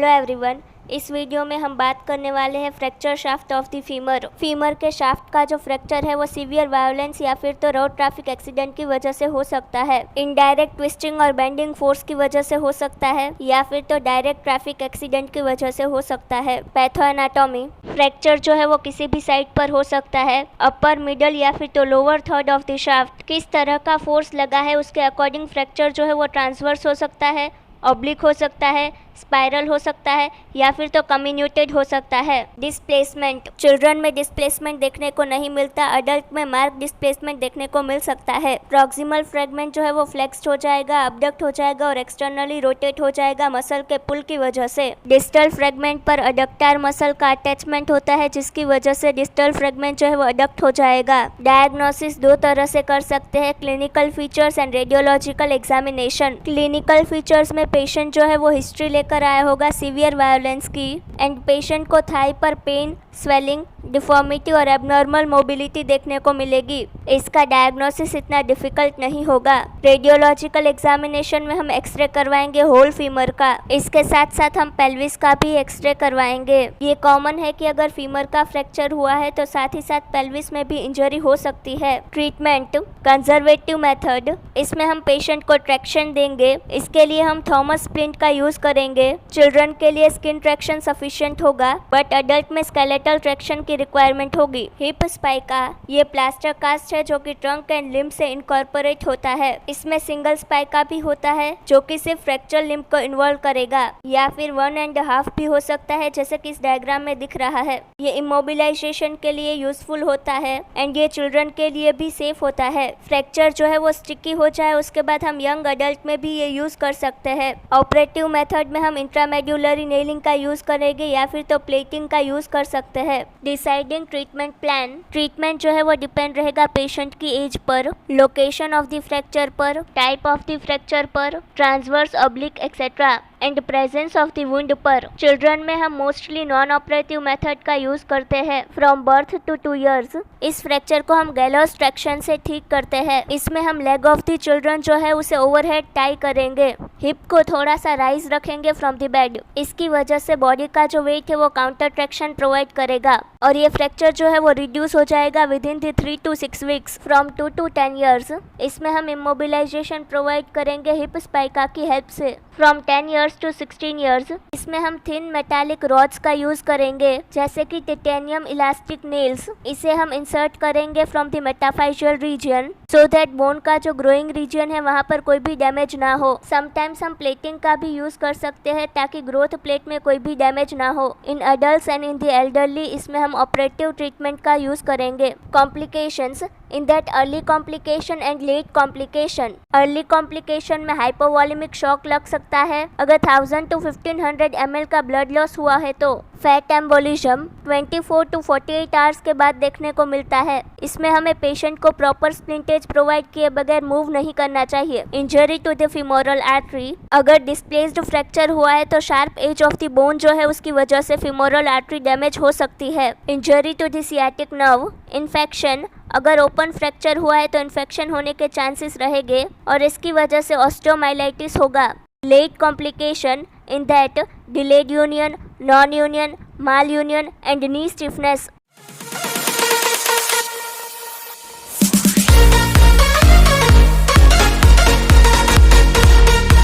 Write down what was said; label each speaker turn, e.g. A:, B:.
A: Hello everyone. इस video में हम बात करने वाले हैं fracture shaft of the femur. Femur के शाफ्ट का जो फ्रैक्चर है वो सीवियर वायोलेंस या फिर तो रोड ट्रैफिक एक्सीडेंट की वजह से हो सकता है, इनडायरेक्ट ट्विस्टिंग और बेंडिंग फोर्स की वजह से हो सकता है, या फिर तो डायरेक्ट ट्रैफिक एक्सीडेंट की वजह से हो सकता है। पैथोएनाटॉमी, फ्रैक्चर जो है वो किसी भी साइड पर हो सकता है, अपर, मिडल या फिर तो lower third of the shaft. किस तरह का फोर्स लगा है उसके अकॉर्डिंग फ्रैक्चर जो है वो ट्रांसवर्स हो सकता है, ऑब्लिक हो सकता है, स्पाइरल हो सकता है या फिर तो कम्युनिकेटेड हो सकता है। डिस्प्लेसमेंट, चिल्ड्रन में डिस्प्लेसमेंट देखने को नहीं मिलता, अडल्ट में मार्क डिस्प्लेसमेंट देखने को मिल सकता है। प्रॉक्सिमल फ्रेगमेंट जो है वो फ्लेक्स्ड हो जाएगा, अबडक्ट हो जाएगा और एक्सटर्नली रोटेट हो जाएगा मसल के पुल की वजह से। डिस्टल फ्रेगमेंट पर अडक्टार मसल का अटैचमेंट होता है जिसकी वजह से डिस्टल फ्रेगमेंट जो है वो अडक्ट हो जाएगा। डायग्नोसिस दो तरह से कर सकते हैं, clinical features and radiological examination. Clinical features में पेशेंट जो है वो हिस्ट्री लेकर आया होगा सीवियर वायोलेंस की, एंड पेशेंट को थाई पर पेन, स्वेलिंग, डिफॉर्मिटी और एबनॉर्मल मोबिलिटी देखने को मिलेगी। इसका डायग्नोसिस इतना डिफिकल्ट नहीं होगा। रेडियोलॉजिकल एग्जामिनेशन में हम एक्सरे करवाएंगे होल फीमर का, इसके साथ साथ हम पेल्विस का भी एक्सरे करवाएंगे। ये कॉमन है कि अगर फीमर का फ्रैक्चर हुआ है तो साथ ही साथ पेल्विस में भी इंजरी हो सकती है। ट्रीटमेंट, कंजर्वेटिव मेथड, इसमें हम पेशेंट को ट्रैक्शन देंगे, इसके लिए हम थॉमस स्प्लिंट का यूज करेंगे। चिल्ड्रन के लिए स्किन ट्रैक्शन सफिशिएंट होगा, बट अडल्ट में स्केलेटल ट्रैक्शन की रिक्वायरमेंट होगी। हिप स्पाइका, ये प्लास्टर कास्ट है जो कि ट्रंक एंड लिम्ब से इनकॉर्पोरेट होता है। इसमें सिंगल स्पाइका भी होता है जो कि सिर्फ फ्रैक्चर लिम्ब को इन्वॉल्व करेगा, या फिर 1.5 भी हो सकता है जैसे कि इस डायग्राम में दिख रहा है। ये इमोबिलाइजेशन के लिए यूजफुल होता है एंड ये चिल्ड्रन के लिए भी सेफ होता है। फ्रैक्चर जो है वो स्टिकी हो जाए उसके बाद हम यंग अडल्ट में भी ये यूज कर सकते हैं। ऑपरेटिव मेथड में हम इंट्रामेड्युलरी नेलिंग का यूज करेंगे या फिर तो प्लेटिंग का यूज कर सकते हैं। डिसाइडिंग ट्रीटमेंट प्लान, ट्रीटमेंट जो है वो डिपेंड रहेगा पेशेंट की एज पर, लोकेशन ऑफ द फ्रैक्चर पर, टाइप ऑफ द फ्रैक्चर पर, transverse, oblique etcetera and presence of the wound पर। चिल्ड्रन में हम मोस्टली नॉन ऑपरेटिव मेथड का यूज करते हैं फ्रॉम बर्थ टू 2 years। इस फ्रैक्चर को हम गैलोस ट्रैक्शन से ठीक करते हैं। इसमें हम लेग ऑफ द चिल्ड्रन जो है उसे ओवरहेड टाई करेंगे, हिप को थोड़ा सा राइज रखेंगे फ्रॉम द बेड। इसकी वजह से बॉडी का जो वेट है वो काउंटर ट्रैक्शन प्रोवाइड करेगा और ये फ्रैक्चर जो है वो रिड्यूस हो जाएगा with in the 3 to 6 weeks from 2 to 10 years। इसमें हम इमोबिलाइजेशन प्रोवाइड करेंगे हिप स्पाइका की हेल्प से फ्रॉम 10 years to 16 years। इसमें हम थिन मेटालिक रॉड्स का यूज करेंगे जैसे कि टिटेनियम इलास्टिक नेल्स। इसे हम इंसर्ट करेंगे from the metaphyseal region so that bone का जो ग्रोइंग रीजन है वहाँ पर कोई भी डैमेज ना हो। समटाइम्स हम प्लेटिंग का भी यूज कर सकते हैं ताकि ग्रोथ प्लेट में कोई भी डैमेज ना हो। In adults and in the elderly इसमें हम ऑपरेटिव ट्रीटमेंट का यूज करेंगे। Complications, in that early complication and late complication. Early complication में हाइपोवॉल्यूमिक शॉक लग सकता है, अगर 1000 to 1500 ml का ब्लड लॉस हुआ है तो। फैट एम्बोलिज्म 24 to 48 आवर्स के बाद देखने को मिलता है। इसमें हमें पेशेंट को प्रॉपर स्प्लिंटेज प्रोवाइड किए बगैर मूव नहीं करना चाहिए। Injury to the femoral artery, अगर डिस्प्लेस्ड फ्रैक्चर हुआ है तो sharp edge of the bone जो है उसकी वजह से फीमोरल आर्टरी डैमेज हो सकती है। Injury to the sciatic nerve. Infection, अगर ओपन फ्रैक्चर हुआ है तो इन्फेक्शन होने के चांसेस रहेंगे और इसकी वजह से ऑस्टियोमाइलाइटिस होगा। Late complication, in that delayed union, non union, malunion and knee stiffness